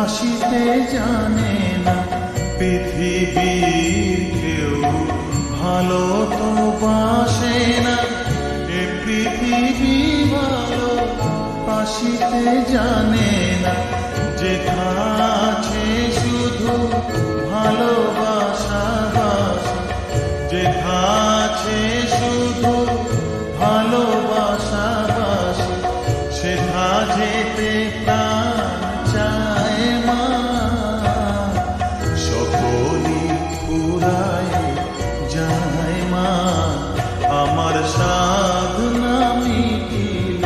বাসিতে জানে না পৃথিবীর কেউ, ভালো তো বাসে না এ পৃথিবী, ভালো বাসিতে জানে না। যেথা আছে শুধু ভালোবাসা বাসা, যেথা আছে শুধু ভালোবাসা বাসা, সেথা যেতে প্রাণ চায় মা। সকলই ফুরায় যায় মা, আমার সাধনা মিটিল,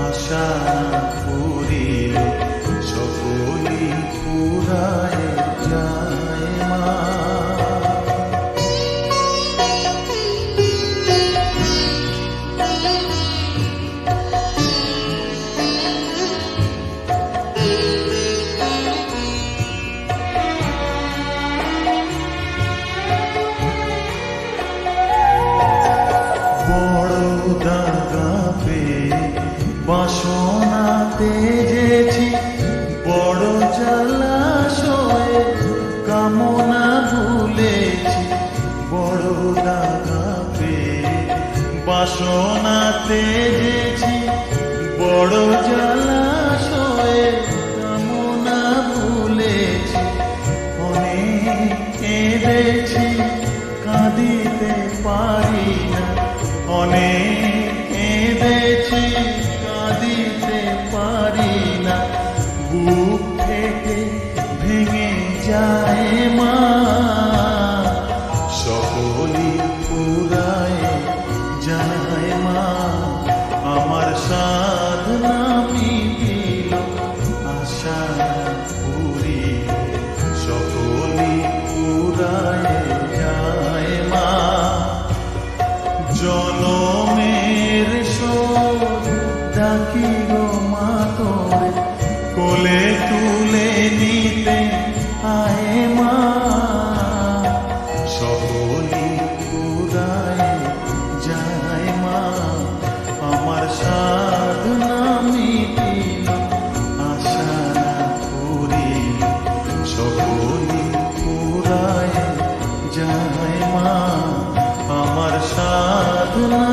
আশা পুরিল, সকলই ফুরায় যায় মা। দাগা পেয়ে বাসনা তেজেছি, বড় জলাশয়ে কামনা ভুলেছি। বড় দাগা পেয়ে বাসনা তেজেছি, বড় জলাশয়ে কামনা ভুলেছি। অনেক কেঁদেছি, কাঁদিতে পারি না, অনেক কেঁদেছি, কাঁদিতে পারি না। বুক থেকে ভেঙে যায় মা, সকলই ফুরায় যায় মা। আমার সাধনা মিটিল, আশা পুরিল, সকলই ফুরায় যায় মা। জনমের শোধ ডাকি গো মা তোরে, কোলে তুলে নিতে আয় মা। সকলই ফুরায় যায় মা, আমার সাধনা মিটিল, আশা পুরিল, সকলই ফুরায় যায় মা। আমার সাধনা